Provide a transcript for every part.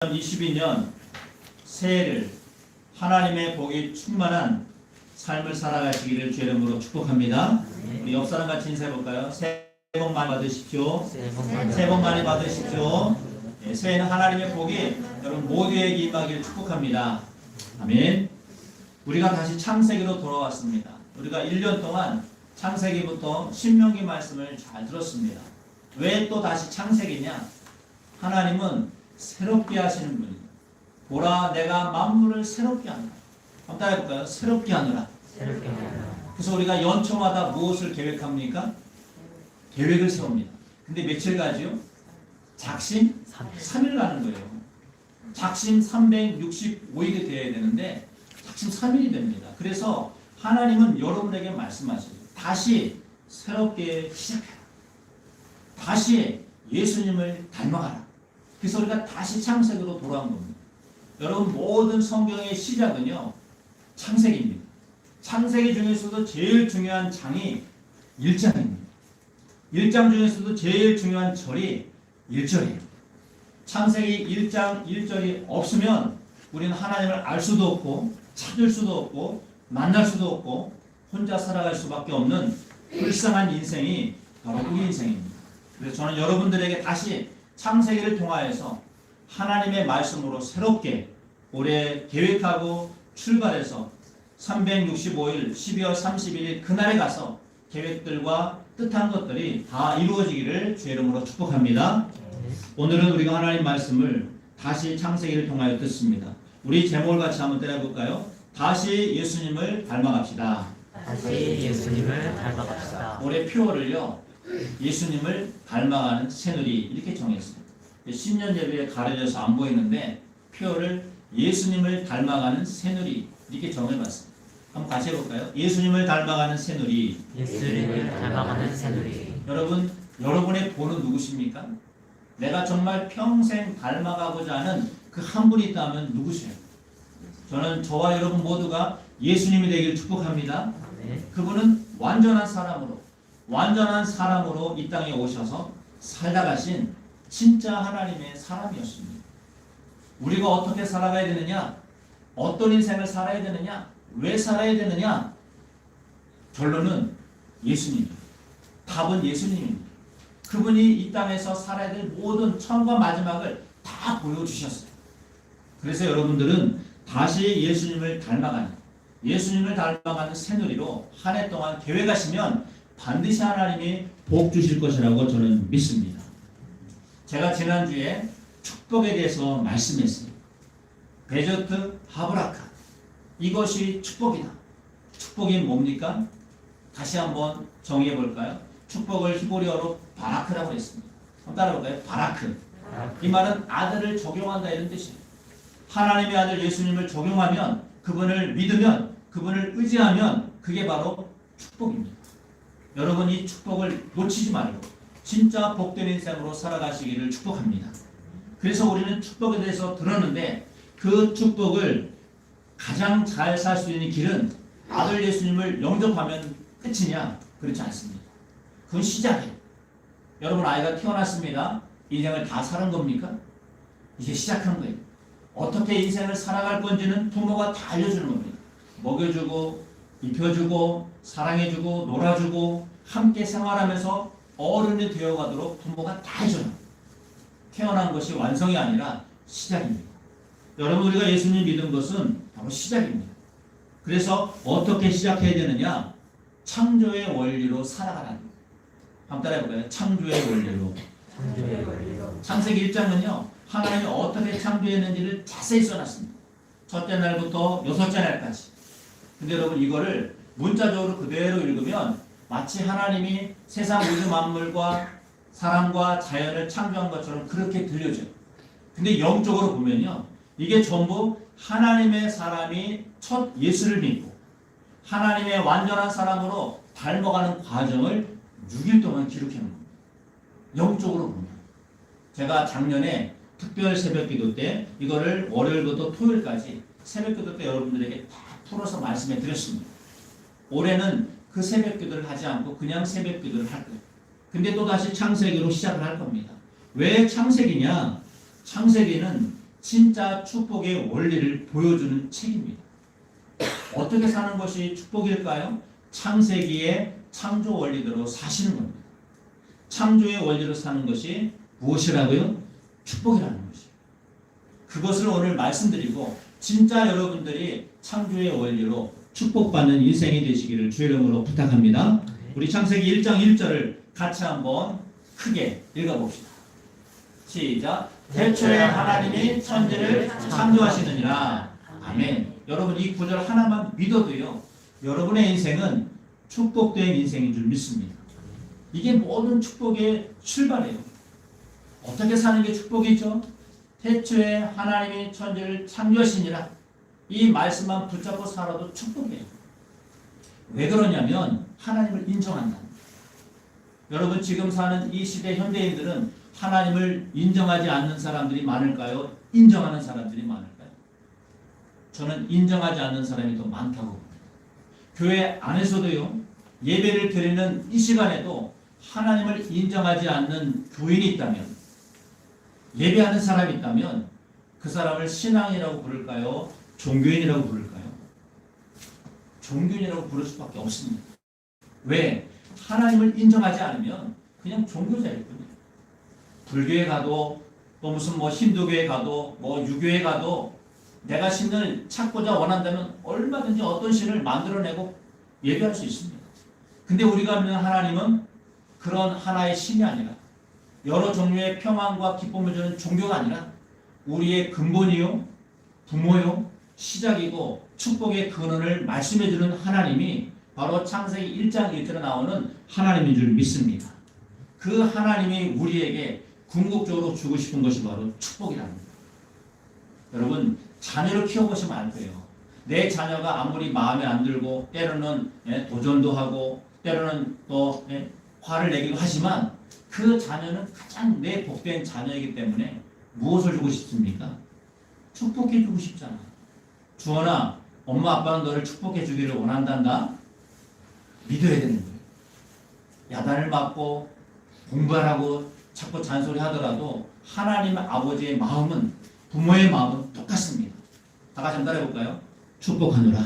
2022년 새해를 하나님의 복이 충만한 삶을 살아가시기를 주의 이름으로 축복합니다. 우리 옆 사람 같이 인사해볼까요? 새해 복 많이 받으십시오. 새해 복 많이 받으십시오. 네, 새해는 하나님의 복이 여러분 모두에게 임하기를 축복합니다. 아멘. 우리가 다시 창세기로 돌아왔습니다. 우리가 1년 동안 창세기부터 신명기 말씀을 잘 들었습니다. 왜 또 다시 창세기냐? 하나님은 새롭게 하시는 분입니다. 보라, 내가 만물을 새롭게 하노라. 한번 따라해볼까요? 새롭게 하노라. 그래서 우리가 연초마다 무엇을 계획합니까? 계획을 세웁니다. 근데 며칠 가지요? 작심 3일 가는 거예요. 작심 365일이 되어야 되는데 작심 3일이 됩니다. 그래서 하나님은 여러분에게 말씀하시죠. 다시 새롭게 시작해라. 다시 예수님을 닮아가라. 그래서 우리가 다시 창세기로 돌아온 겁니다. 여러분, 모든 성경의 시작은요, 창세기입니다. 창세기 중에서도 제일 중요한 장이 1장입니다. 1장 중에서도 제일 중요한 절이 1절이에요. 창세기 1장 1절이 없으면 우리는 하나님을 알 수도 없고 찾을 수도 없고 만날 수도 없고 혼자 살아갈 수밖에 없는 불쌍한 인생이 바로 그 인생입니다. 그래서 저는 여러분들에게 다시 창세기를 통하여서 하나님의 말씀으로 새롭게 올해 계획하고 출발해서 365일 12월 31일 그날에 가서 계획들과 뜻한 것들이 다 이루어지기를 주의 이름으로 축복합니다. 오늘은 우리가 하나님 말씀을 다시 창세기를 통하여 듣습니다. 우리 제목을 같이 한번 때려볼까요? 다시 예수님을 닮아갑시다. 다시 예수님을 닮아갑시다. 올해 표어를요, 예수님을 닮아가는 새누리 이렇게 정했습니다. 신년 예배에 가려져서 안 보이는데 표어를 예수님을 닮아가는 새누리 이렇게 정해봤습니다. 한번 같이 해볼까요? 예수님을 닮아가는 새누리. 예수님을 닮아가는 새누리. 여러분, 여러분의 본은 누구십니까? 내가 정말 평생 닮아가고자 하는 그 한 분이 있다면 누구세요? 저는 저와 여러분 모두가 예수님이 되기를 축복합니다. 그분은 완전한 사람으로 이 땅에 오셔서 살다 가신 진짜 하나님의 사람이었습니다. 우리가 어떻게 살아가야 되느냐? 어떤 인생을 살아야 되느냐? 왜 살아야 되느냐? 결론은 예수님입니다. 답은 예수님입니다. 그분이 이 땅에서 살아야 될 모든 처음과 마지막을 다 보여주셨어요. 그래서 여러분들은 다시 예수님을 닮아가는 새누리로 한 해 동안 계획하시면 반드시 하나님이 복 주실 것이라고 저는 믿습니다. 제가 지난주에 축복에 대해서 말씀했습니다. 베저트 하브라카. 이것이 축복이다. 축복이 뭡니까? 다시 한번 정의해 볼까요? 축복을 히브리어로 바라크라고 했습니다. 한번 따라볼까요? 바라크. 이 말은 아들을 적용한다 이런 뜻이에요. 하나님의 아들 예수님을 적용하면, 그분을 믿으면, 그분을 의지하면 그게 바로 축복입니다. 여러분, 이 축복을 놓치지 말고 진짜 복된 인생으로 살아가시기를 축복합니다. 그래서 우리는 축복에 대해서 들었는데 그 축복을 가장 잘 살 수 있는 길은 아들 예수님을 영접하면 끝이냐? 그렇지 않습니다. 그건 시작이에요. 여러분, 아이가 태어났습니다. 인생을 다 사는 겁니까? 이제 시작한 거예요. 어떻게 인생을 살아갈 건지는 부모가 다 알려주는 겁니다. 먹여주고 입혀주고 사랑해주고 놀아주고 함께 생활하면서 어른이 되어가도록 부모가 다 해줘요. 태어난 것이 완성이 아니라 시작입니다. 여러분, 우리가 예수님 믿은 것은 바로 시작입니다. 그래서 어떻게 시작해야 되느냐? 창조의 원리로 살아가라는 거예요. 한번 따라해볼까요? 창조의 원리로. 창세기 1장은요, 하나님이 어떻게 창조했는지를 자세히 써놨습니다. 첫째 날부터 여섯째 날까지. 근데 여러분, 이거를 문자적으로 그대로 읽으면 마치 하나님이 세상 우주 만물과 사람과 자연을 창조한 것처럼 그렇게 들려져요. 근데 영적으로 보면요, 이게 전부 하나님의 사람이 첫 예수를 믿고 하나님의 완전한 사람으로 닮아가는 과정을 6일 동안 기록해 놓은 겁니다. 영적으로 보면. 제가 작년에 특별 새벽기도 때 이거를 월요일부터 토요일까지 새벽기도 때 여러분들에게 다 풀어서 말씀해 드렸습니다. 올해는 그 새벽기도를 하지 않고 그냥 새벽기도를 할 거예요. 근데 또다시 창세기로 시작을 할 겁니다. 왜 창세기냐? 창세기는 진짜 축복의 원리를 보여주는 책입니다. 어떻게 사는 것이 축복일까요? 창세기의 창조 원리대로 사시는 겁니다. 창조의 원리로 사는 것이 무엇이라고요? 축복이라는 것이에요. 그것을 오늘 말씀드리고 진짜 여러분들이 창조의 원리로 축복받는 인생이 되시기를 주의 이름으로 부탁합니다. 우리 창세기 1장 1절을 같이 한번 크게 읽어봅시다. 시작. 태초에 하나님이 천지를 창조하시느니라. 아멘. 여러분 이 구절 하나만 믿어도요, 여러분의 인생은 축복된 인생인 줄 믿습니다. 이게 모든 축복의 출발이에요. 어떻게 사는 게 축복이죠? 태초에 하나님이 천지를 창조하시니라. 이 말씀만 붙잡고 살아도 축복이에요. 왜 그러냐면 하나님을 인정한다. 여러분 지금 사는 이 시대 현대인들은 하나님을 인정하지 않는 사람들이 많을까요? 인정하는 사람들이 많을까요? 저는 인정하지 않는 사람이 더 많다고 봅니다. 교회 안에서도요, 예배를 드리는 이 시간에도 하나님을 인정하지 않는 교인이 있다면, 예배하는 사람이 있다면 그 사람을 신앙이라고 부를까요? 종교인이라고 부를까요? 종교인이라고 부를 수밖에 없습니다. 왜? 하나님을 인정하지 않으면 그냥 종교자일 뿐이에요. 불교에 가도 또 무슨 뭐 힌두교에 가도 뭐 유교에 가도 내가 신을 찾고자 원한다면 얼마든지 어떤 신을 만들어내고 예배할 수 있습니다. 근데 우리가 믿는 하나님은 그런 하나의 신이 아니라 여러 종류의 평안과 기쁨을 주는 종교가 아니라 우리의 근본이요, 부모요, 시작이고 축복의 근원을 말씀해주는 하나님이 바로 창세기 1장 1절에 나오는 하나님인 줄 믿습니다. 그 하나님이 우리에게 궁극적으로 주고 싶은 것이 바로 축복이랍니다. 여러분 자녀를 키워보시면 알 거예요. 내 자녀가 아무리 마음에 안 들고 때로는 도전도 하고 때로는 또 화를 내기도 하지만 그 자녀는 가장 내 복된 자녀이기 때문에 무엇을 주고 싶습니까? 축복해 주고 싶잖아. 주원아, 엄마 아빠는 너를 축복해 주기를 원한단다. 믿어야 되는 거예요. 야단을 맞고 공부하라고 자꾸 잔소리 하더라도 하나님 아버지의 마음은, 부모의 마음은 똑같습니다. 다 같이 한번 따라해볼까요? 축복하노라.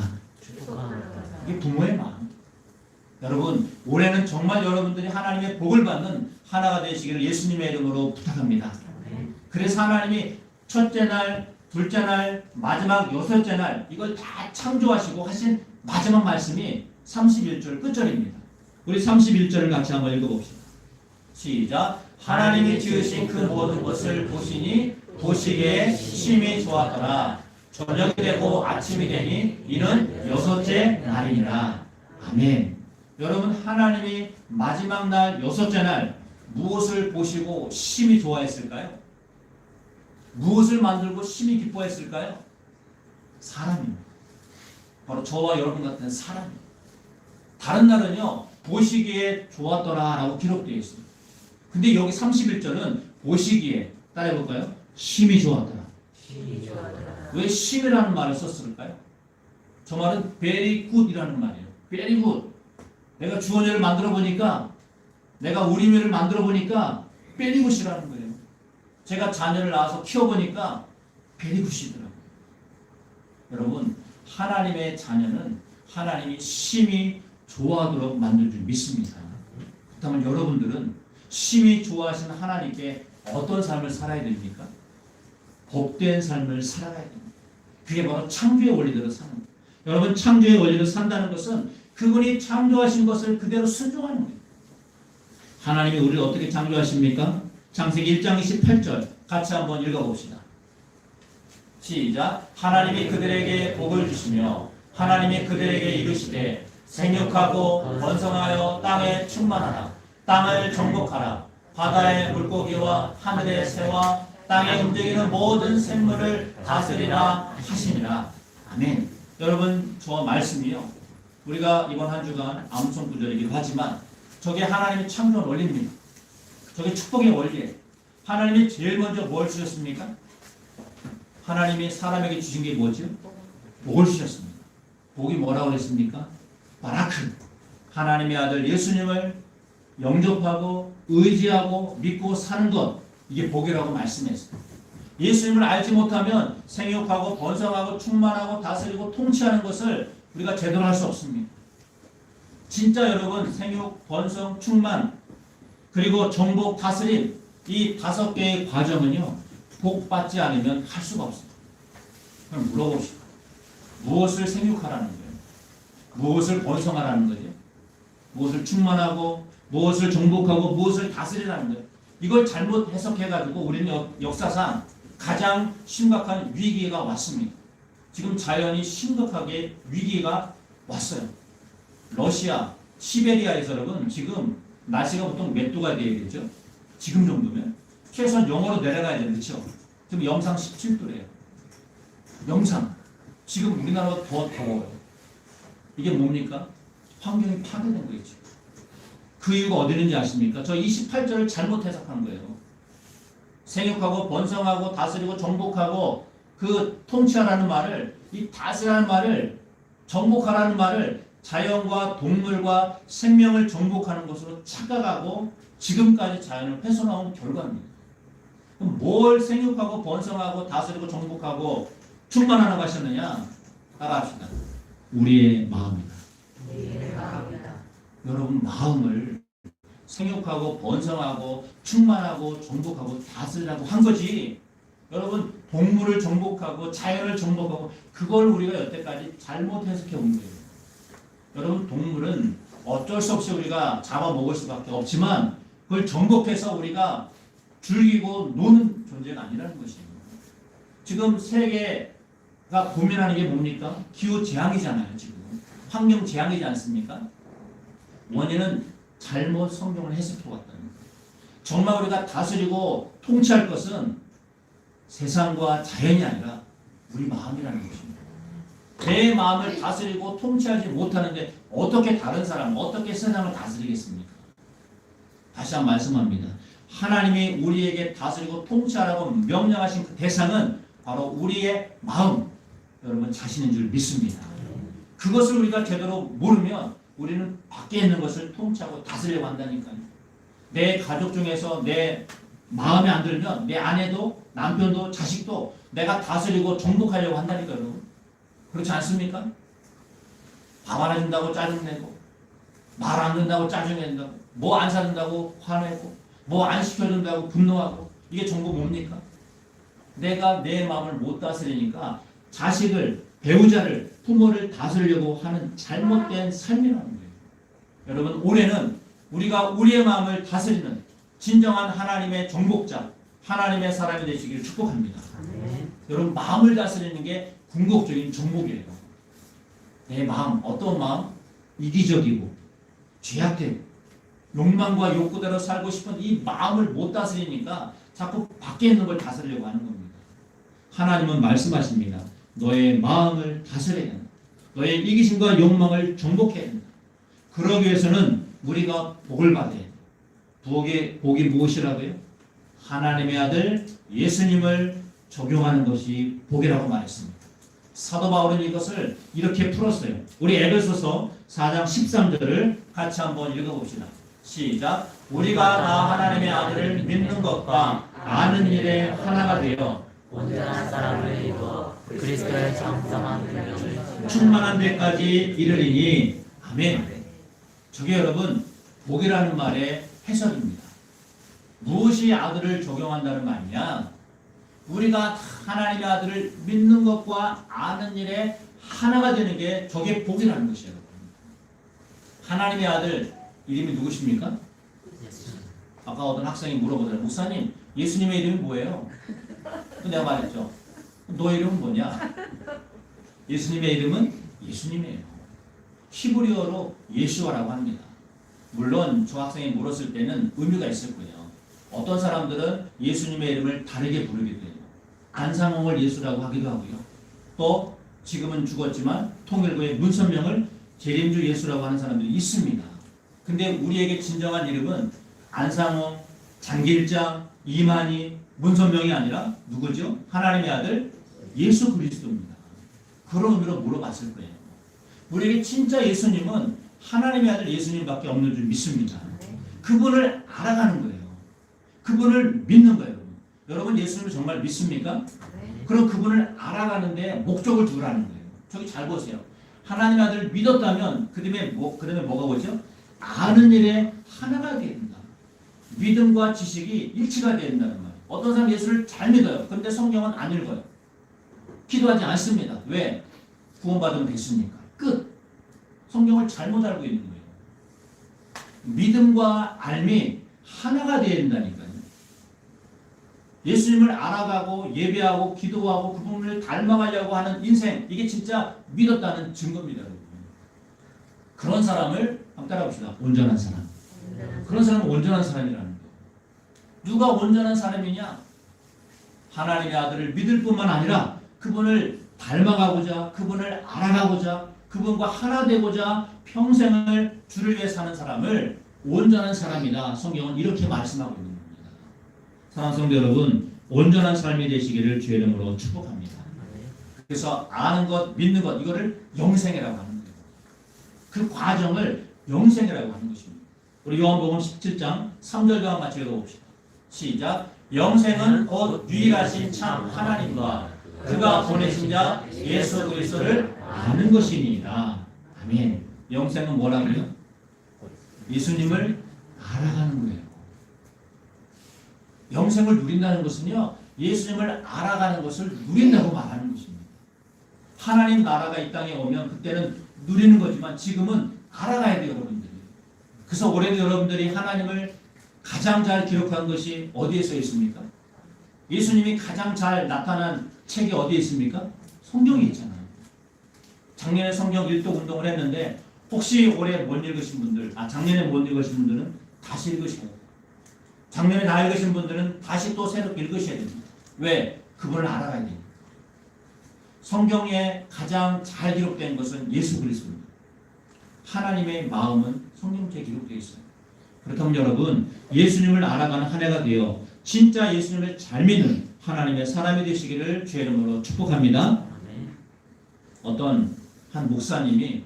이게 부모의 마음. 여러분 올해는 정말 여러분들이 하나님의 복을 받는 하나가 되시기를 예수님의 이름으로 부탁합니다. 그래서 하나님이 첫째 날, 둘째 날, 마지막 여섯째 날 이걸 다 창조하시고 하신 마지막 말씀이 31절 끝절입니다. 우리 31절을 같이 한번 읽어봅시다. 시작. 하나님이 지으신 그 모든 것을 보시니 보시기에 심히 좋았더라. 저녁이 되고 아침이 되니 이는 여섯째 날이니라. 아멘. 여러분 하나님이 마지막 날 여섯째 날 무엇을 보시고 심히 좋아했을까요? 무엇을 만들고 심히 기뻐했을까요? 사람입니다. 바로 저와 여러분 같은 사람입니다. 다른 날은요 보시기에 좋았더라 라고 기록되어 있습니다. 근데 여기 31절은 보시기에 따라해볼까요? 심히 좋았더라. 왜 심이라는 말을 썼을까요? 저 말은 very good이라는 말이에요. very good. 내가 주원이를 만들어 보니까, 내가 우리미를 만들어 보니까 very good이라는 거예요. 제가 자녀를 낳아서 키워 보니까 very good이더라고요. 여러분 하나님의 자녀는 하나님이 심히 좋아하도록 만들 줄 믿습니다. 그렇다면 여러분들은 심히 좋아하시는 하나님께 어떤 삶을 살아야 됩니까? 복된 삶을 살아가야 됩니다. 그게 바로 창조의 원리대로 사는 거예요. 여러분 창조의 원리로 산다는 것은 그분이 창조하신 것을 그대로 순종하는 거예요. 하나님이 우리를 어떻게 창조하십니까? 창세기 1장 28절 같이 한번 읽어봅시다. 시작. 하나님이 그들에게 복을 주시며 하나님이 그들에게 이르시되 생육하고 번성하여 땅에 충만하라. 땅을 정복하라. 바다의 물고기와 하늘의 새와 땅에 움직이는 모든 생물을 다스리라 하시니라. 아멘. 여러분 저 말씀이요, 우리가 이번 한 주간 암송 구절이기도 하지만 저게 하나님의 창조한 원리입니다. 저게 축복의 원리예요. 하나님이 제일 먼저 뭘 주셨습니까? 하나님이 사람에게 주신 게 뭐죠? 복을 주셨습니다. 복이 뭐라고 그랬습니까? 바라크. 하나님의 아들 예수님을 영접하고 의지하고 믿고 사는 것, 이게 복이라고 말씀했어요. 예수님을 알지 못하면 생육하고 번성하고 충만하고 다스리고 통치하는 것을 우리가 제대로 할 수 없습니다. 진짜 여러분 생육, 번성, 충만 그리고 정복, 다스림 이 5개의 과정은요 복 받지 않으면 할 수가 없습니다. 그럼 물어봅시다. 무엇을 생육하라는 거예요? 무엇을 번성하라는 거죠? 무엇을 충만하고 무엇을 정복하고 무엇을 다스리라는 거예요? 이걸 잘못 해석해가지고 우리는 역사상 가장 심각한 위기가 왔습니다. 지금 자연이 심각하게 위기가 왔어요. 러시아, 시베리아에서 여러분 지금 날씨가 보통 몇 도가 돼야 되죠? 지금 정도면 최소한 영하로 내려가야 되는 그렇죠? 지금 영상 17도래요. 영상. 지금 우리나라가 더 더워요. 이게 뭡니까? 환경이 파괴된 거겠죠. 그 이유가 어디 있는지 아십니까? 저 28절을 잘못 해석한 거예요. 생육하고 번성하고 다스리고 정복하고 그 통치하라는 말을 이 다스리라는 말을 정복하라는 말을 자연과 동물과 생명을 정복하는 것으로 착각하고 지금까지 자연을 훼손해온 결과입니다. 그럼 뭘 생육하고 번성하고 다스리고 정복하고 충만하라고 하셨느냐? 따라합시다. 우리의 마음이다. 여러분 마음을 생육하고 번성하고 충만하고 정복하고 다스리라고 한 거지. 여러분 동물을 정복하고 자연을 정복하고 그걸 우리가 여태까지 잘못 해석해 온 거예요. 여러분 동물은 어쩔 수 없이 우리가 잡아먹을 수밖에 없지만 그걸 정복해서 우리가 즐기고 노는 존재가 아니라는 것이에요. 지금 세계가 고민하는 게 뭡니까? 기후재앙이잖아요. 지금 환경재앙이지 않습니까? 원인은 잘못 성경을 해석해왔다는 거예요. 정말 우리가 다스리고 통치할 것은 세상과 자연이 아니라 우리 마음이라는 것입니다. 내 마음을 다스리고 통치하지 못하는데 어떻게 다른 사람, 어떻게 세상을 다스리겠습니까? 다시 한번 말씀합니다. 하나님이 우리에게 다스리고 통치하라고 명령하신 그 대상은 바로 우리의 마음, 여러분 자신인 줄 믿습니다. 그것을 우리가 제대로 모르면 우리는 밖에 있는 것을 통치하고 다스리려고 한다니까요. 내 가족 중에서 내 마음에 안 들면 내 아내도 남편도 자식도 내가 다스리고 정복하려고 한다니까요. 여러분. 그렇지 않습니까? 밥 안 해준다고 짜증내고 말 안 듣는다고 짜증낸다고 뭐 안 사준다고 화내고 뭐 안 시켜준다고 분노하고 이게 전부 뭡니까? 내가 내 마음을 못 다스리니까 자식을 배우자를 부모를 다스리려고 하는 잘못된 삶이라는 거예요. 여러분 올해는 우리가 우리의 마음을 다스리는 진정한 하나님의 정복자 하나님의 사람이 되시기를 축복합니다. 여러분 마음을 다스리는 게 궁극적인 정복이에요. 내 마음 어떤 마음? 이기적이고 죄악되고 욕망과 욕구대로 살고 싶은 이 마음을 못 다스리니까 자꾸 밖에 있는 걸 다스리려고 하는 겁니다. 하나님은 말씀하십니다. 너의 마음을 다스려야 한다. 너의 이기심과 욕망을 정복해야 한다. 그러기 위해서는 우리가 복을 받아야 한다. 복이 무엇이라고요? 하나님의 아들 예수님을 적용하는 것이 복이라고 말했습니다. 사도 바울은 이것을 이렇게 풀었어요. 우리 에베소서 4장 13절을 같이 한번 읽어봅시다. 시작. 우리가 다 하나님의 아들을 믿는 것과 아는 일에 하나가 되어 온전한 사람을 이루어 그리스도의 장성한 능력을 충만한 데까지 이르리니 아멘. 저게 여러분 복이라는 말의 해석입니다. 무엇이 아들을 적용한다는 말이냐? 우리가 하나님의 아들을 믿는 것과 아는 일에 하나가 되는 게 저게 복이라는 것이에요. 하나님의 아들 이름이 누구십니까? 아까 어떤 학생이 물어보더라고요. 목사님 예수님의 이름이 뭐예요? 내가 말했죠. 너 이름은 뭐냐? 예수님의 이름은 예수님이에요. 히브리어로 예수아라고 합니다. 물론 저 학생이 물었을 때는 의미가 있을 거예요. 어떤 사람들은 예수님의 이름을 다르게 부르기도 해요. 안상홍을 예수라고 하기도 하고요. 또 지금은 죽었지만 통일교의 문선명을 재림주 예수라고 하는 사람들이 있습니다. 근데 우리에게 진정한 이름은 안상홍, 장길장, 이만희, 문선명이 아니라 누구죠? 하나님의 아들 예수 그리스도입니다. 그런 의미로 물어봤을 거예요. 우리에게 진짜 예수님은 하나님의 아들 예수님밖에 없는 줄 믿습니다. 그분을 알아가는 거예요. 그분을 믿는 거예요. 여러분 예수님을 정말 믿습니까? 그럼 그분을 알아가는데 목적을 두라는 거예요. 저기 잘 보세요. 하나님 아들을 믿었다면 그다음에 뭐가 오죠? 아는 일에 하나가 된다. 믿음과 지식이 일치가 된다는 거예요. 어떤 사람 예수를 잘 믿어요. 그런데 성경은 안 읽어요. 기도하지 않습니다. 왜? 구원받으면 됐으니까. 끝. 성경을 잘못 알고 있는 거예요. 믿음과 알미 하나가 되어야 된다니까요. 예수님을 알아가고 예배하고 기도하고 그분을 닮아가려고 하는 인생, 이게 진짜 믿었다는 증거입니다. 여러분. 그런 사람을 한번 따라봅시다. 온전한 사람. 그런 사람은 온전한 사람이라는 거예요. 누가 온전한 사람이냐? 하나님의 아들을 믿을 뿐만 아니라 그분을 닮아가고자, 그분을 알아가고자, 그분과 하나 되고자 평생을 주를 위해 사는 사람을 온전한 사람이다. 성경은 이렇게 말씀하고 있는 겁니다. 사랑하는 성도 여러분, 온전한 삶이 되시기를 주의 이름으로 축복합니다. 그래서 아는 것, 믿는 것, 이거를 영생이라고 하는 거예요. 그 과정을 영생이라고 하는 것입니다. 우리 요한복음 17장 3절과 같이 읽어봅시다. 시작. 영생은 곧 유일하신 참 하나님과 그가 보내신 자 예수 그리스도를 아는 것이니라. 아멘. 영생은 뭐라고요? 예수님을 알아가는 거예요. 영생을 누린다는 것은요, 예수님을 알아가는 것을 누린다고 말하는 것입니다. 하나님 나라가 이 땅에 오면 그때는 누리는 거지만 지금은 알아가야 돼요, 여러분들이. 그래서 올해도 여러분들이 하나님을 가장 잘 기록한 것이 어디에 써 있습니까? 예수님이 가장 잘 나타난 책이 어디에 있습니까? 성경에 있잖아요. 작년에 성경 일독 운동을 했는데 혹시 올해 못 읽으신 분들, 작년에 못 읽으신 분들은 다시 읽으셔야 돼요. 작년에 다 읽으신 분들은 다시 또 새롭게 읽으셔야 됩니다. 왜? 그분을 알아가야 됩니다. 성경에 가장 잘 기록된 것은 예수 그리스도입니다. 하나님의 마음은 성경책에 기록되어 있어요. 그렇다면 여러분, 예수님을 알아가는 한 해가 되어 진짜 예수님을 잘 믿는 하나님의 사람이 되시기를 주의 이름으로 축복합니다. 어떤 한 목사님이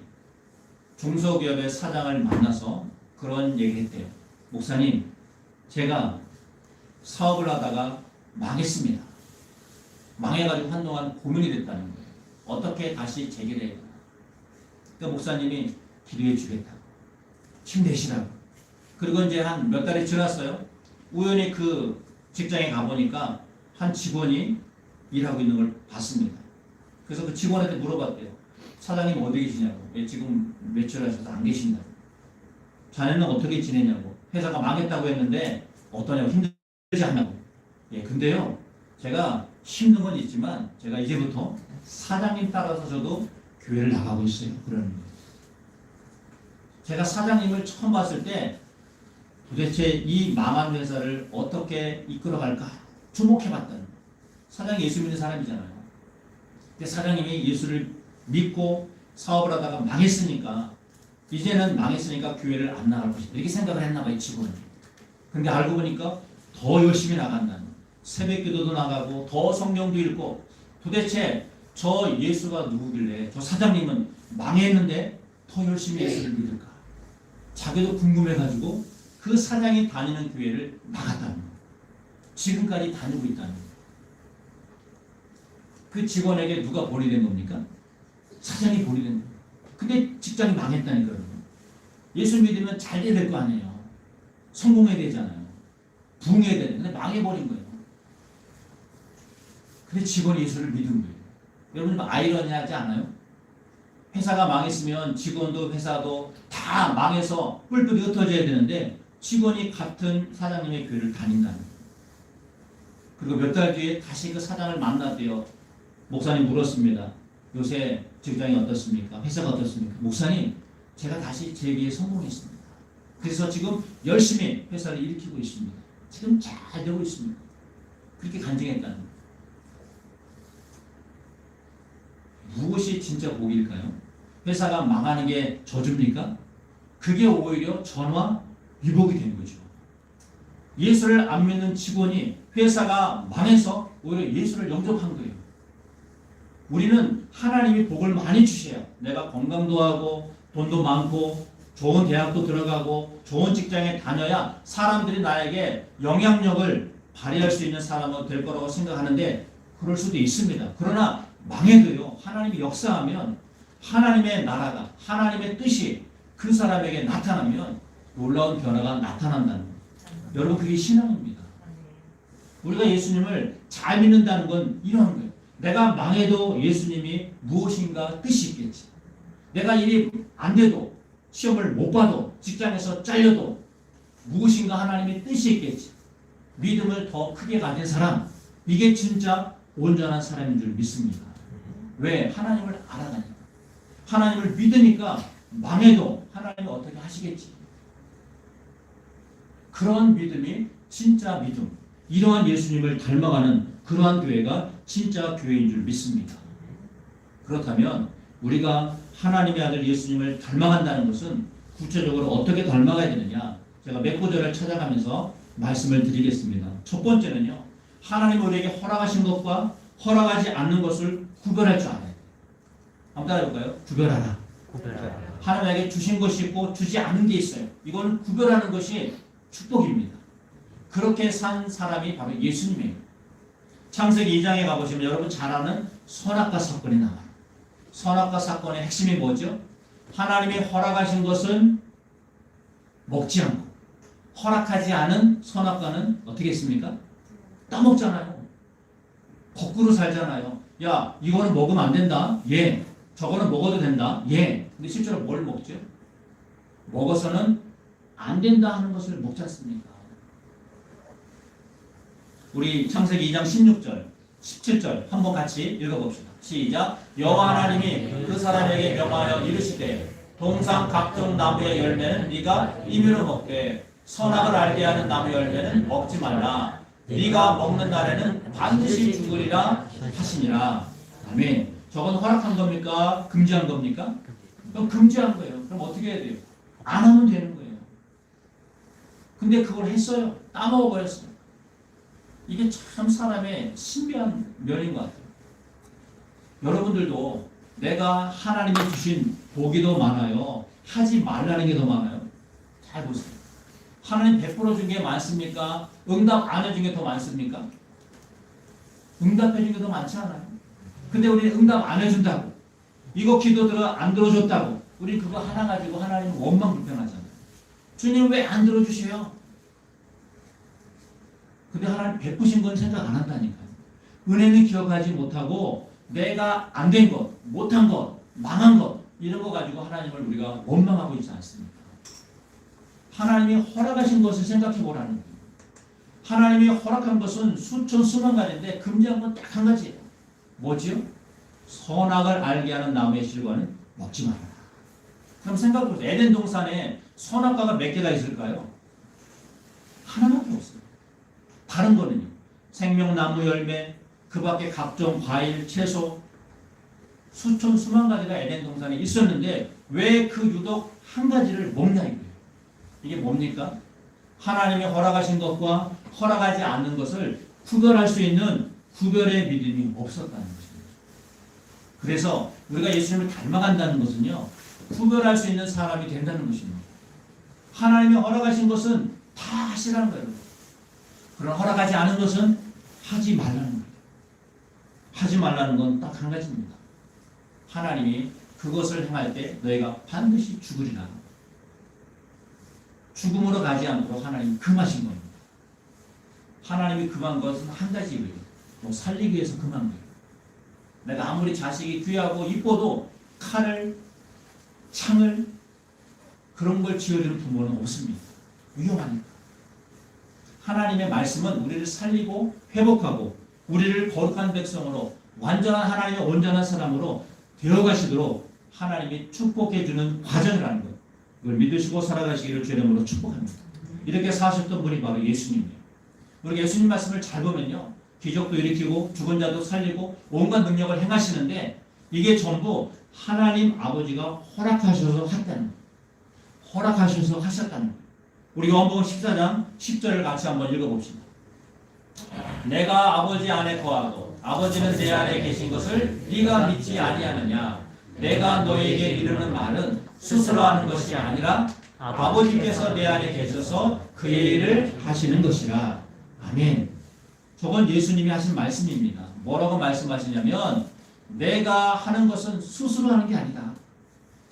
중소기업의 사장을 만나서 그런 얘기를 했대요. 목사님, 제가 사업을 하다가 망했습니다. 망해가지고 한동안 고민이 됐다는 거예요. 어떻게 다시 재개해야 되나. 그러니까 목사님이 기도해 주겠다고, 힘내시라고. 그리고 이제 한 몇 달이 지났어요. 우연히 그 직장에 가보니까 한 직원이 일하고 있는 걸 봤습니다. 그래서 그 직원한테 물어봤대요. 사장님 어디 계시냐고. 왜 지금 며칠 하셔서 안 계신다고. 자네는 어떻게 지내냐고. 회사가 망했다고 했는데 어떠냐고. 힘들지 않냐고. 예, 근데요, 제가 힘든 건 있지만 제가 이제부터 사장님 따라서 저도 교회를 나가고 있어요. 그러는 거예요. 제가 사장님을 처음 봤을 때 도대체 이 망한 회사를 어떻게 이끌어갈까 주목해봤다는 거예요. 사장이 예수 믿는 사람이잖아요. 근데 사장님이 예수를 믿고 사업을 하다가 망했으니까, 이제는 망했으니까 교회를 안 나갈 것이다, 이렇게 생각을 했나 봐요, 직원이. 근데 알고 보니까 더 열심히 나간다는 거예요. 새벽 기도도 나가고 더 성경도 읽고. 도대체 저 예수가 누구길래 저 사장님은 망했는데 더 열심히 예수를 믿을까? 자기도 궁금해가지고 그 사장이 다니는 교회를 나갔다는 거예요. 지금까지 다니고 있다는 거예요. 그 직원에게 누가 본이 된 겁니까? 사장이 본이 된 거예요. 근데 직장이 망했다니까요. 예수 믿으면 잘 돼야 될 거 아니에요. 성공해야 되잖아요. 부흥해야 되는데 근데 망해버린 거예요. 근데 직원이 예수를 믿은 거예요. 여러분 아이러니하지 않아요? 회사가 망했으면 직원도 회사도 다 망해서 뿔뿔이 흩어져야 되는데 직원이 같은 사장님의 교회를 다닌다는 거예요. 그리고 몇 달 뒤에 다시 그 사장을 만났대요. 목사님 물었습니다. 요새 직장이 어떻습니까? 회사가 어떻습니까? 목사님, 제가 다시 재기에 성공했습니다. 그래서 지금 열심히 회사를 일으키고 있습니다. 지금 잘 되고 있습니다. 그렇게 간증했다는 거예요. 무엇이 진짜 복일까요? 회사가 망하는 게 저주입니까? 그게 오히려 전화 위복이 된 거죠. 예수를 안 믿는 직원이 회사가 망해서 오히려 예수를 영접한 거예요. 우리는 하나님이 복을 많이 주셔야, 내가 건강도 하고 돈도 많고 좋은 대학도 들어가고 좋은 직장에 다녀야 사람들이 나에게 영향력을 발휘할 수 있는 사람은 될 거라고 생각하는데 그럴 수도 있습니다. 그러나 망해도요. 하나님이 역사하면 하나님의 나라가 하나님의 뜻이 그 사람에게 나타나면 놀라운 변화가 나타난다는 거예요. 여러분 그게 신앙입니다. 우리가 예수님을 잘 믿는다는 건 이런 거예요. 내가 망해도 예수님이 무엇인가 뜻이 있겠지. 내가 일이 안 돼도 시험을 못 봐도 직장에서 잘려도 무엇인가 하나님의 뜻이 있겠지. 믿음을 더 크게 가진 사람, 이게 진짜 온전한 사람인 줄 믿습니다. 왜? 하나님을 알아가니까. 하나님을 믿으니까 망해도 하나님이 어떻게 하시겠지. 그런 믿음이 진짜 믿음. 이러한 예수님을 닮아가는 그러한 교회가 진짜 교회인 줄 믿습니다. 그렇다면 우리가 하나님의 아들 예수님을 닮아간다는 것은 구체적으로 어떻게 닮아가야 되느냐. 제가 몇 구절을 찾아가면서 말씀을 드리겠습니다. 첫 번째는요. 하나님 우리에게 허락하신 것과 허락하지 않는 것을 구별할 줄 알아야 돼요. 한번 따라해볼까요? 구별하라. 하나님에게 주신 것이 있고 주지 않은 게 있어요. 이건 구별하는 것이 축복입니다. 그렇게 산 사람이 바로 예수님이에요. 창세기 2장에 가보시면 여러분 잘 아는 선악과 사건이 나와요. 선악과 사건의 핵심이 뭐죠? 하나님이 허락하신 것은 먹지 않고 허락하지 않은 선악과는 어떻게 했습니까? 따먹잖아요. 거꾸로 살잖아요. 야, 이거는 먹으면 안 된다. 예. 저거는 먹어도 된다. 예. 근데 실제로 뭘 먹죠? 먹어서는 안 된다 하는 것을 먹지 않습니까? 우리 창세기 2장 16절, 17절 한번 같이 읽어봅시다. 시작. 여호와 하나님이 그 사람에게 명하여 이르시되 동상 각종 나무의 열매는 네가 임의로 먹되 선악을 알게 하는 나무 열매는 먹지 말라. 네가 먹는 날에는 반드시 죽으리라 하시니라. 아멘. 저건 허락한 겁니까? 금지한 겁니까? 그럼 금지한 거예요. 그럼 어떻게 해야 돼요? 안 하면 되는 거예요. 근데 그걸 했어요. 따먹어 버렸어요. 이게 참 사람의 신비한 면인 것 같아요. 여러분들도 내가 하나님이 주신 복이 더 많아요. 하지 말라는 게 더 많아요. 잘 보세요. 하나님 베풀어 준 게 많습니까? 응답 안 해준 게 더 많습니까? 응답해 준 게 더 많지 않아요? 근데 우리는 응답 안 해준다고, 이거 기도 안 들어줬다고, 우리 그거 하나 가지고 하나님 원망 불평하잖아요. 주님 왜 안 들어주셔요? 근데 하나님 베푸신 건 생각 안 한다니까요. 은혜는 기억하지 못하고 내가 안 된 것, 못한 것, 망한 것, 이런 거 가지고 하나님을 우리가 원망하고 있지 않습니까? 하나님이 허락하신 것을 생각해 보라는 거예요. 하나님이 허락한 것은 수천 수만 가지인데 금지한 건 딱 한 가지예요. 뭐지요? 선악을 알게 하는 나무의 실과는 먹지 말아라. 그럼 생각해보세요. 에덴 동산에 선악과가 몇 개가 있을까요? 하나밖에 없어요. 다른 거는요. 생명나무 열매, 그 밖에 각종 과일, 채소, 수천 수만 가지가 에덴 동산에 있었는데 왜 그 유독 한 가지를 먹냐 이거예요. 이게 뭡니까? 하나님이 허락하신 것과 허락하지 않는 것을 구별할 수 있는 구별의 믿음이 없었다는 것입니다. 그래서 우리가 예수님을 닮아간다는 것은요, 구별할 수 있는 사람이 된다는 것입니다. 하나님이 허락하신 것은 다 하시라는 거예요. 그러나 허락하지 않은 것은 하지 말라는 거예요. 하지 말라는 건 딱 한 가지입니다. 하나님이 그것을 행할 때 너희가 반드시 죽으리라. 죽음으로 가지 않도록 하나님이 금하신 겁니다. 하나님이 금한 것은 한 가지예요. 뭐 살리기 위해서 금한 거예요. 내가 아무리 자식이 귀하고 이뻐도 칼을, 창을, 그런 걸 쥐어주는 부모는 없습니다. 위험하니까. 하나님의 말씀은 우리를 살리고 회복하고 우리를 거룩한 백성으로 완전한 하나님의 온전한 사람으로 되어가시도록 하나님이 축복해주는 과정이라는 것. 이걸 믿으시고 살아가시기를 주의 이름으로 축복합니다. 이렇게 사셨던 분이 바로 예수님이에요. 우리 예수님 말씀을 잘 보면요. 기적도 일으키고 죽은 자도 살리고 온갖 능력을 행하시는데 이게 전부 하나님 아버지가 허락하셔서 했다는 거예요. 허락하셔서 하셨다는 거예요. 우리 요한복음 14장 10절을 같이 한번 읽어봅시다. 내가 아버지 안에 거하고 아버지는 내 안에 계신 것을 네가 믿지 아니하느냐. 내가 너에게 이르는 말은 스스로 하는 것이 아니라 아버지께서 내 안에 계셔서 그의 일을 하시는 것이라. 아멘. 저건 예수님이 하신 말씀입니다. 뭐라고 말씀하시냐면 내가 하는 것은 스스로 하는 게 아니다.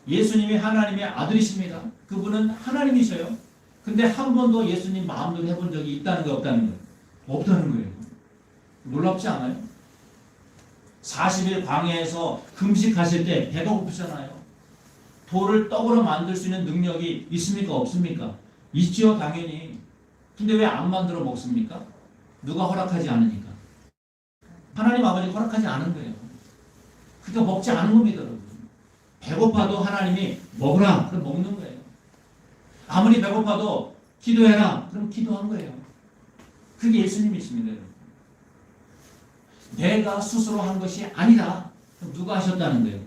예수님이 하나님의 아들이십니다. 그분은 하나님이셔요. 근데 한 번도 예수님 마음대로 해본 적이 있다는 거 없다는 거예요. 없다는 거예요. 놀랍지 않아요? 40일 광야에서 금식하실 때 배가 고프잖아요. 돌을 떡으로 만들 수 있는 능력이 있습니까? 없습니까? 있지요, 당연히. 근데 왜 안 만들어 먹습니까? 누가 허락하지 않으니까. 하나님 아버지가 허락하지 않은 거예요. 그러니까 먹지 않은 겁니다, 여러분. 배고파도 하나님이 먹으라, 그럼 먹는 거예요. 아무리 배고파도 기도해라, 그럼 기도한 거예요. 그게 예수님이십니다, 여러분. 내가 스스로 한 것이 아니다. 그럼 누가 하셨다는 거예요?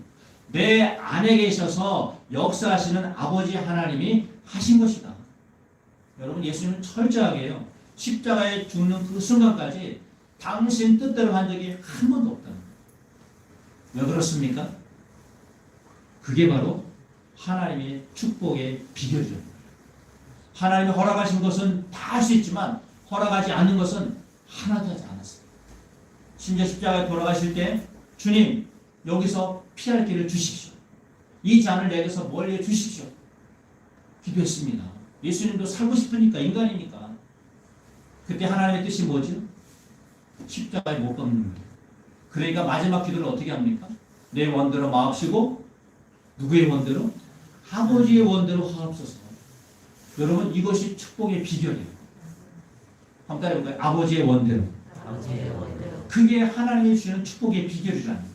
내 안에 계셔서 역사하시는 아버지 하나님이 하신 것이다. 여러분, 예수님은 철저하게요. 십자가에 죽는 그 순간까지 당신 뜻대로 한 적이 한 번도 없다는 거예요. 왜 그렇습니까? 그게 바로 하나님의 축복의 비결이죠. 하나님이 허락하신 것은 다 할 수 있지만 허락하지 않는 것은 하나도 하지 않았어요. 심지어 십자가에 돌아가실 때 주님, 여기서 피할 길을 주십시오. 이 잔을 내게서 멀리 주십시오. 기도했습니다. 예수님도 살고 싶으니까, 인간이니까. 그때 하나님의 뜻이 뭐죠? 십자가에 못 박는 거예요. 그러니까 마지막 기도를 어떻게 합니까? 내 원대로 마옵시고 누구의 원대로? 아버지의 원대로 하옵소서. 여러분, 이것이 축복의 비결이에요. 한번 따라해볼까요? 아버지의 원대로. 아버지의 원대로. 그게 하나님이 주시는 축복의 비결이라는 거예요.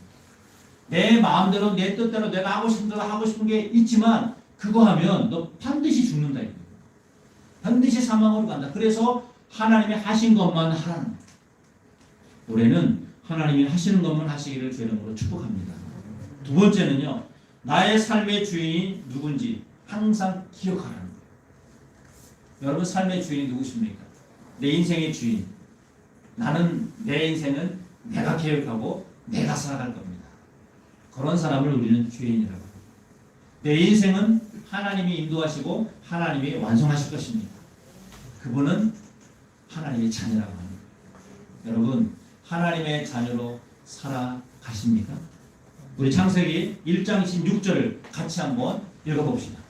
내 마음대로 내 뜻대로 내가 하고 싶은 대로 하고 싶은 게 있지만 그거 하면 너 반드시 죽는다. 반드시 사망으로 간다. 그래서 하나님이 하신 것만 하라는 거예요. 올해는 하나님이 하시는 것만 하시기를 주의 이름으로 축복합니다. 두 번째는요. 나의 삶의 주인이 누군지 항상 기억하라는 거예요. 여러분, 삶의 주인이 누구십니까? 내 인생의 주인. 나는 내 인생은 내가 계획하고 내가 살아갈 겁니다. 그런 사람을 우리는 주인이라고 합니다. 내 인생은 하나님이 인도하시고 하나님이 완성하실 것입니다. 그분은 하나님의 자녀라고 합니다. 여러분, 하나님의 자녀로 살아가십니까? 우리 창세기 1장 16절을 같이 한번 읽어봅시다.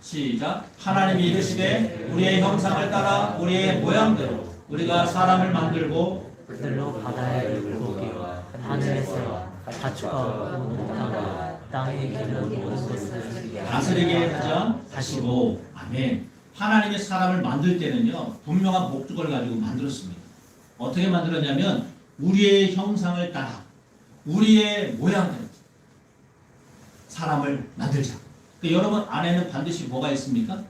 시작. 하나님이 이르시되 우리의 형상을 따라 우리의 모양대로 우리가 사람을 만들고 들로 바다의 물고기와 하늘의 새와 가축과 온 땅과 땅에 기는 모든 것을 다스리게 하자 하시고. 아멘. 하나님의 사람을 만들 때는요, 분명한 목적을 가지고 만들었습니다. 어떻게 만들었냐면 우리의 형상을 따라 우리의 모양대로 사람을 만들자. 그러니까 여러분 안에는 반드시 뭐가 있습니까?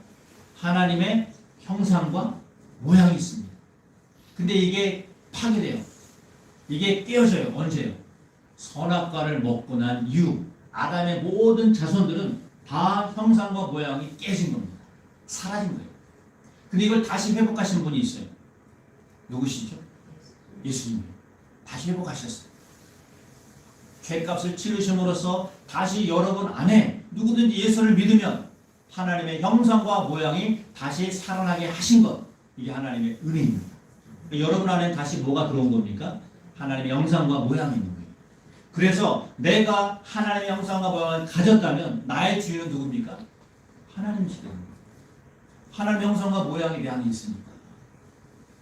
하나님의 형상과 모양이 있습니다. 근데 이게 파괴돼요. 이게 깨어져요. 언제요? 선악과를 먹고 난 이후 아담의 모든 자손들은 다 형상과 모양이 깨진 겁니다. 사라진 거예요. 근데 이걸 다시 회복하시는 분이 있어요. 누구시죠? 예수님이에요. 다시 회복하셨어요. 죄값을 치르심으로써 다시 여러분 안에 누구든지 예수를 믿으면 하나님의 형상과 모양이 다시 살아나게 하신 것, 이게 하나님의 은혜입니다. 여러분 안에 다시 뭐가 들어온 겁니까? 하나님의 형상과 모양이 있는 거예요. 그래서 내가 하나님의 형상과 모양을 가졌다면 나의 주인은 누굽니까? 하나님이시다. 하나님의 형상과 모양이 내 안에 있으니까.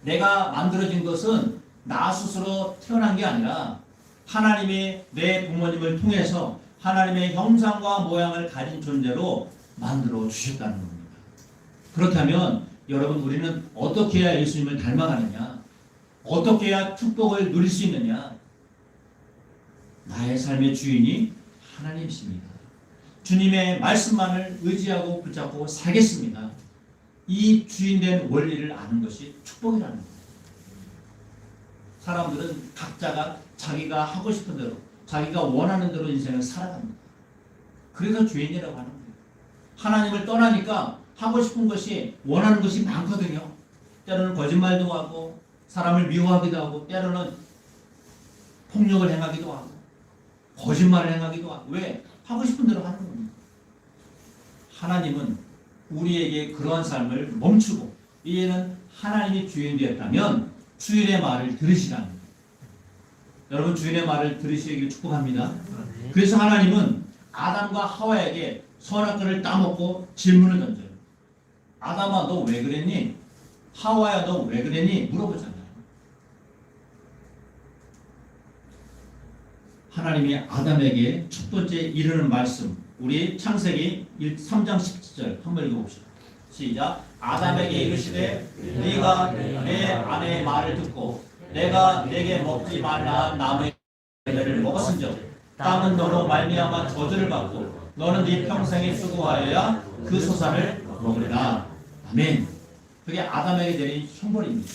내가 만들어진 것은 나 스스로 태어난 게 아니라 하나님이 내 부모님을 통해서 하나님의 형상과 모양을 가진 존재로 만들어 주셨다는 겁니다. 그렇다면 여러분, 우리는 어떻게 해야 예수님을 닮아가느냐? 어떻게 해야 축복을 누릴 수 있느냐? 나의 삶의 주인이 하나님이십니다. 주님의 말씀만을 의지하고 붙잡고 살겠습니다. 이 주인된 원리를 아는 것이 축복이라는 거예요. 사람들은 각자가 자기가 하고 싶은 대로, 자기가 원하는 대로 인생을 살아갑니다. 그래서 주인이라고 하는 거예요. 하나님을 떠나니까 하고 싶은 것이, 원하는 것이 많거든요. 때로는 거짓말도 하고 사람을 미워하기도 하고 때로는 폭력을 행하기도 하고 거짓말을 행하기도 하고. 왜? 하고 싶은 대로 하는 겁니다. 하나님은 우리에게 그러한 삶을 멈추고 이제는 하나님이 주인 되었다면 주인의 말을 들으시라는 거예요. 여러분 주인의 말을 들으시길 축복합니다. 그래서 하나님은 아담과 하와에게 선악과를 따먹고 질문을 던져요. 아담아 너 왜 그랬니? 하와야 너 왜 그랬니? 물어보잖아요. 하나님이 아담에게 첫 번째 이르는 말씀, 우리 창세기 3장 17절 한번 읽어봅시다. 시작. 아담에게 이르시되 네가 내 아내의 말을 듣고 내가 내게 먹지 말라 한 나무의 열매를 먹었은즉 땅은 너로 말미암아 저주를 받고 너는 네 평생에 수고하여야 그 소산을 먹으리라. 아멘. 그게 아담에게 내린 형벌입니다.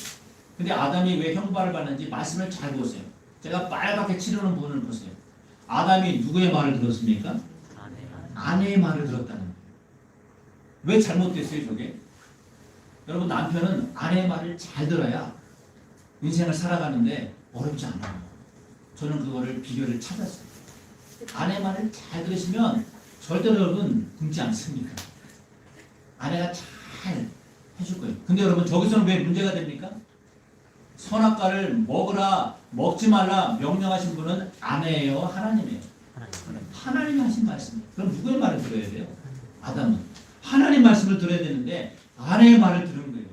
근데 아담이 왜 형벌을 받는지 말씀을 잘 보세요. 제가 빨갛게 칠하는 부분을 보세요. 아담이 누구의 말을 들었습니까? 아내의 말을 들었다는 거예요. 왜 잘못됐어요 저게? 여러분 남편은 아내의 말을 잘 들어야 인생을 살아가는데 어렵지 않아요. 저는 그거를 비결을 찾았어요. 아내 말을 잘 들으시면 절대로 여러분 굶지 않습니다. 아내가 잘 해줄 거예요. 근데 여러분 저기서는 왜 문제가 됩니까? 선악과를 먹으라 먹지 말라 명령하신 분은 아내예요, 하나님이에요? 하나님이 하신 말씀이에요. 그럼 누구의 말을 들어야 돼요? 아담은 하나님 말씀을 들어야 되는데 아내의 말을 들은 거예요.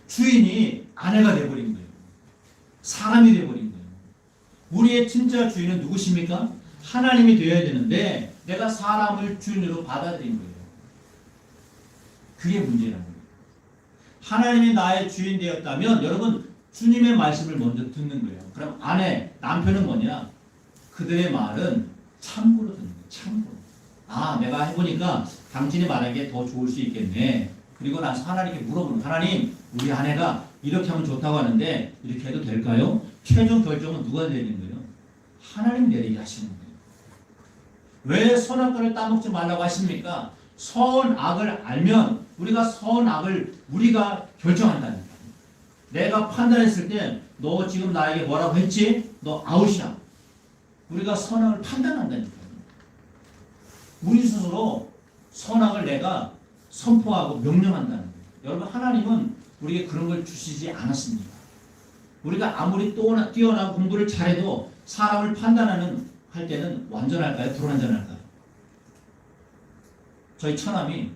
주인이 아내가 돼버린 거예요. 사람이 돼버린 거예요. 우리의 진짜 주인은 누구십니까? 하나님이 되어야 되는데 내가 사람을 주인으로 받아들인 거예요. 그게 문제라는 거예요. 하나님이 나의 주인 되었다면 여러분 주님의 말씀을 먼저 듣는 거예요. 그럼 아내, 남편은 뭐냐? 그들의 말은 참고로 듣는 거예요. 참고로. 아, 내가 해보니까 당신이 말한 게 더 좋을 수 있겠네. 그리고 나서 하나님께 물어보는 거예요. 하나님, 우리 아내가 이렇게 하면 좋다고 하는데 이렇게 해도 될까요? 최종 결정은 누가 내리는 거예요? 하나님 내리게 하시는 거예요. 왜 선악과를 따먹지 말라고 하십니까? 선악을 알면 우리가 선악을 우리가 결정한다니까. 내가 판단했을 때 너 지금 나에게 뭐라고 했지? 너 아웃이야. 우리가 선악을 판단한다니까. 우리 스스로 선악을 내가 선포하고 명령한다는 거예요. 여러분 하나님은 우리에게 그런 걸 주시지 않았습니다. 우리가 아무리 뛰어나고 공부를 잘해도 사람을 판단하는 할 때는 완전할까요? 불완전할까요? 저희 처남이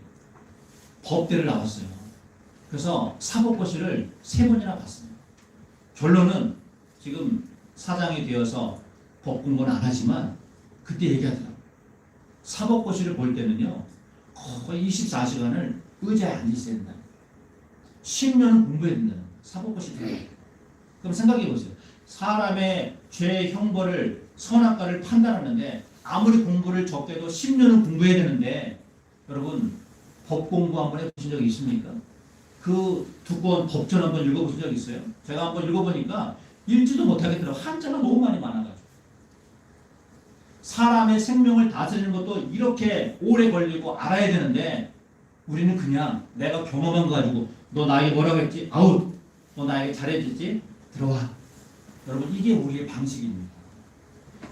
법대를 나왔어요. 그래서 사법고시를 3번이나 봤습니다. 결론은 지금 사장이 되어서 법 공부는 안 하지만 그때 얘기하더라고요. 사법고시를 볼 때는요 거의 24시간을 의자에 앉아 있어야 된다. 10년은 공부해야 된다는 거예요. 사법고시 들어가요. 그럼 생각해 보세요. 사람의 죄 형벌을 선악과를 판단하는데 아무리 공부를 적게도 10년은 공부해야 되는데 여러분 법 공부 한번 해보신 적 있습니까? 그 두꺼운 법전 한번 읽어보신 적 있어요? 제가 한번 읽어보니까 읽지도 못하겠더라고요. 한자가 너무 많이 많아가지고. 사람의 생명을 다스리는 것도 이렇게 오래 걸리고 알아야 되는데 우리는 그냥 내가 경험한 거 가지고 너 나에게 뭐라고 했지? 아웃! 너 나에게 잘해줬지? 들어와. 여러분 이게 우리의 방식입니다.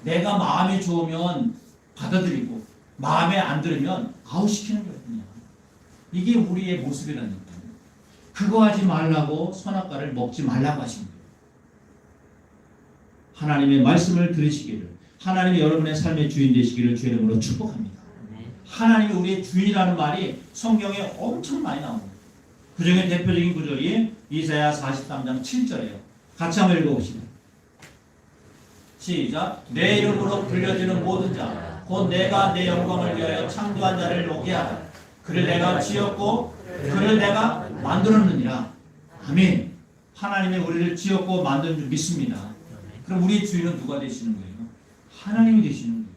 내가 마음이 좋으면 받아들이고 마음에 안 들으면 아웃시키는 거거든요. 이게 우리의 모습이라니까요. 그거 하지 말라고 선악과를 먹지 말라고 하신 거예요. 하나님의 말씀을 들으시기를 하나님이 여러분의 삶의 주인 되시기를 주의 이름으로 축복합니다. 하나님이 우리의 주인이라는 말이 성경에 엄청 많이 나옵니다. 그 중에 대표적인 구절이 이사야 43장 7절이에요. 같이 한번 읽어봅시다. 시작. 내 이름으로 불려지는 모든 자 곧 내가 내 영광을 위하여 창조한 자를 오게 하라. 그를 내가 지었고 그를 내가 만들었느니라. 아멘. 하나님이 우리를 지었고 만든 줄 믿습니다. 그럼 우리의 주인은 누가 되시는 거예요? 하나님이 되시는 거예요.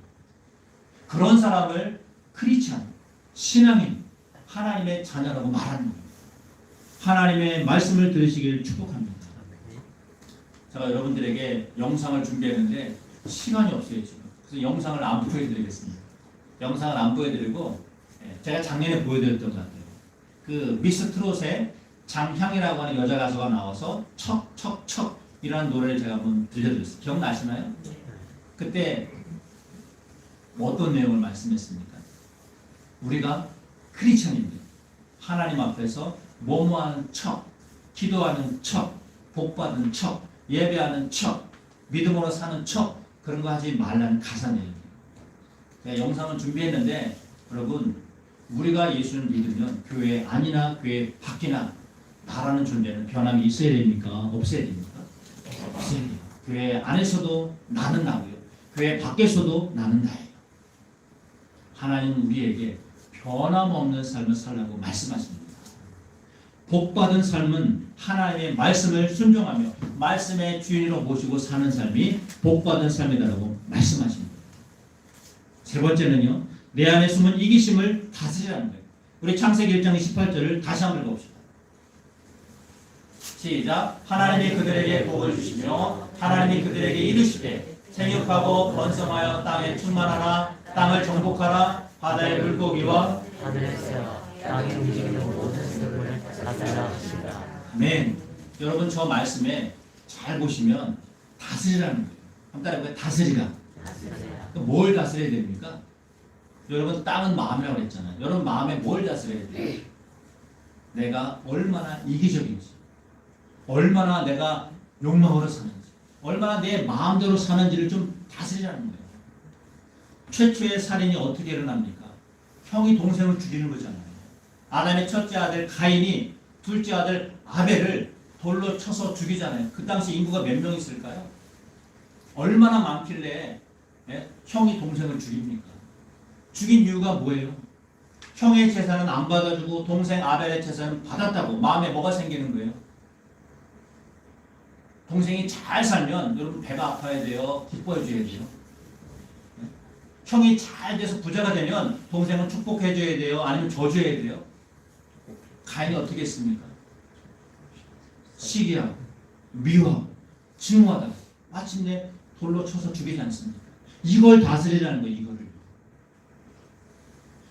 그런 사람을 크리스찬, 신앙인, 하나님의 자녀라고 말하는 거예요. 하나님의 말씀을 들으시길 축복합니다. 제가 여러분들에게 영상을 준비했는데 시간이 없어요 지금. 그래서 영상을 안 보여드리겠습니다. 영상을 안 보여드리고 제가 작년에 보여드렸던 것 같아요. 그 미스 트롯의 장향이라고 하는 여자 가수가 나와서 척척척 이라는 노래를 제가 한번 들려드렸어요. 기억나시나요? 그때 어떤 내용을 말씀했습니까? 우리가 크리스천인데 하나님 앞에서 뭐뭐하는 척, 기도하는 척, 복받은 척, 예배하는 척, 믿음으로 사는 척, 그런 거 하지 말라는 가사 내용이에요. 제가 영상을 준비했는데 여러분, 우리가 예수를 믿으면 교회 안이나 교회 밖이나 나라는 존재는 변함이 있어야 됩니까? 없어야 됩니까? 없어야 돼요. 교회 안에서도 나는 나고요. 교회 밖에서도 나는 나예요. 하나님은 우리에게 변함없는 삶을 살라고 말씀하십니다. 복받은 삶은 하나님의 말씀을 순종하며 말씀의 주인으로 모시고 사는 삶이 복받은 삶이다라고 말씀하십니다. 세 번째는요, 내 안에 숨은 이기심을 다스리라는 거예요. 우리 창세기 1장 18절을 다시 한번 읽어봅시다. 시작. 하나님이 그들에게 복을 주시며 하나님이 그들에게 이르시되 생육하고 번성하여 땅에 충만하라. 땅을 정복하라. 바다의 물고기와 하늘의 새와 땅에 움직이는 모든 생물을 다스리라 하시니라. 아멘. 여러분, 저 말씀에 잘 보시면 다스리라는 거예요. 한번 따라해볼까요? 다스리라. 뭘 다스려야 됩니까? 여러분, 땅은 마음이라고 했잖아요. 여러분 마음에 뭘 다스려야 돼요? 내가 얼마나 이기적인지, 얼마나 내가 욕망으로 사는지, 얼마나 내 마음대로 사는지를 좀 다스리라는 거예요. 최초의 살인이 어떻게 일어납니까? 형이 동생을 죽이는 거잖아요. 아담의 첫째 아들 가인이 둘째 아들 아벨을 돌로 쳐서 죽이잖아요. 그 당시 인구가 몇 명 있을까요? 얼마나 많길래 형이 동생을 죽입니까? 죽인 이유가 뭐예요? 형의 재산은 안 받아주고 동생 아벨의 재산은 받았다고 마음에 뭐가 생기는 거예요? 동생이 잘 살면 여러분 배가 아파야 돼요? 기뻐해 줘야 돼요? 형이 잘 돼서 부자가 되면 동생은 축복해 줘야 돼요? 아니면 저주해야 돼요? 가인이 어떻게 했습니까? 시기하고 미워하고 증오하다가 마침내 돌로 쳐서 죽이지 않습니까? 이걸 다스리라는 거예요. 이거를.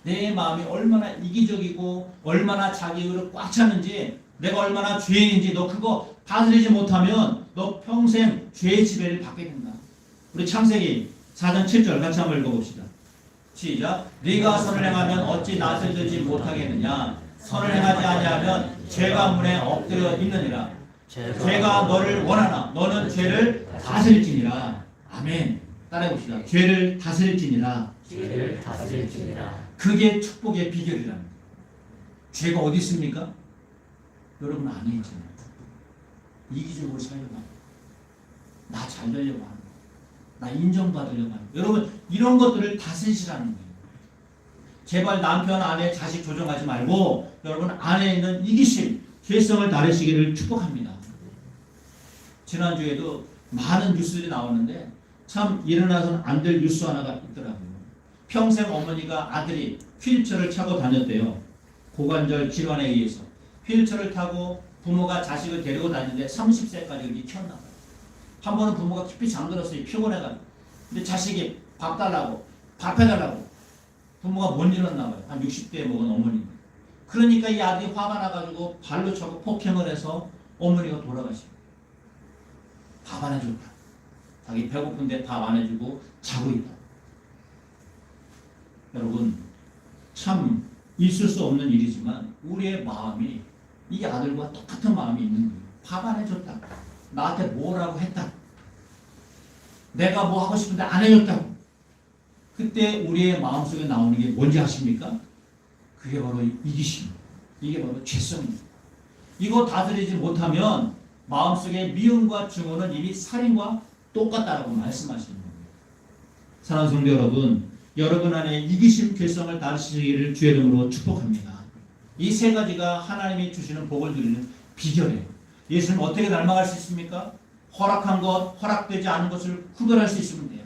내 마음이 얼마나 이기적이고 얼마나 자기 의를 꽉 차는지, 내가 얼마나 죄인인지 너 그거 다스리지 못하면 너 평생 죄의 지배를 받게 된다. 우리 창세기 4장 7절 같이 한번 읽어봅시다. 시작. 네가 선을 행하면 어찌 낯을 들지 못하겠느냐. 선을 행하지 아니하면 죄가 문에 엎드려 있느니라. 죄가 너를 원하나 너는 죄를 다스릴지니라. 아멘. 따라해봅시다. 죄를 다스릴지니라. 죄를 다스릴지니라. 그게 축복의 비결이라는 거예요. 죄가 어디 있습니까? 여러분 안에 있잖아요. 이기적으로 살려고 하는 거예요. 나 잘 되려고 하는 거예요. 나 인정받으려고 하는 거예요. 여러분 이런 것들을 다스리시라는 거예요. 제발 남편, 아내, 자식 조정하지 말고 여러분 안에 있는 이기심, 죄성을 다루시기를 축복합니다. 지난주에도 많은 뉴스들이 나오는데 참 일어나서는 안 될 뉴스 하나가 있더라고요. 평생 어머니가 아들이 휠체어를 타고 다녔대요. 고관절 질환에 의해서. 휠체어를 타고 부모가 자식을 데리고 다니는데 30세까지 이렇게 키웠나 봐요. 한 번은 부모가 깊이 잠들었어요. 피곤해가지고. 근데 자식이 밥 달라고, 밥 해달라고. 부모가 못 일어났나 봐요. 한 60대에 먹은 어머니. 그러니까 이 아들이 화가 나가지고 발로 차고 폭행을 해서 어머니가 돌아가시고. 밥 안 해줬다. 자기 배고픈데 밥 안 해주고 자고 있다. 여러분 참 있을 수 없는 일이지만 우리의 마음이 이 아들과 똑같은 마음이 있는 거예요. 밥 안 해줬다. 나한테 뭐라고 했다. 내가 뭐 하고 싶은데 안 해줬다고. 그때 우리의 마음속에 나오는 게 뭔지 아십니까? 그게 바로 이기심. 이게 바로 죄성입니다. 이거 다스리지 못하면 마음속에 미움과 증오는 이미 살인과 똑같다라고 말씀하시는 겁니다. 사랑하는 성도 여러분, 여러분 안에 이기심, 죄성을 다스리기를 주의 이름으로 축복합니다. 이 세 가지가 하나님이 주시는 복을 누리는 비결이에요. 예수님 어떻게 닮아갈 수 있습니까? 허락한 것, 허락되지 않은 것을 구별할 수 있으면 돼요.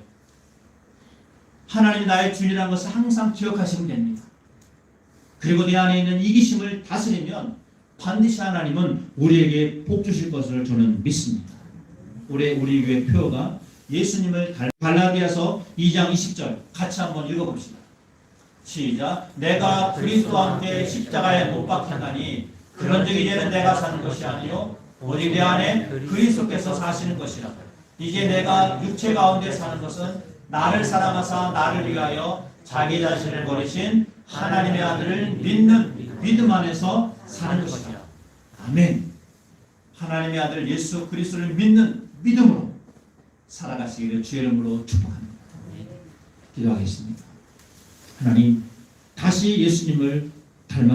하나님이 나의 주인이라는 것을 항상 기억하시면 됩니다. 그리고 내 안에 있는 이기심을 다스리면 반드시 하나님은 우리에게 복 주실 것을 저는 믿습니다. 올해 우리 교회 표어가 예수님을 갈라디아서 2장 20절 같이 한번 읽어봅시다. 시작. 내가 그리스도와 함께 십자가에 못 박혔나니 그런즉 이제는 내가 사는 것이 아니요 오직 내 안에 그리스도께서 사시는 것이라. 이제 내가 육체 가운데 사는 것은 나를 사랑하사 나를 위하여 자기 자신을 버리신 하나님의 아들을 믿는 믿음 안에서 사는 것이다. 아멘. 하나님의 아들 예수 그리스도를 믿는 믿음으로 살아가시기를 주의 이름으로 축복합니다. 기도하겠습니다. 하나님, 다시 예수님을 닮아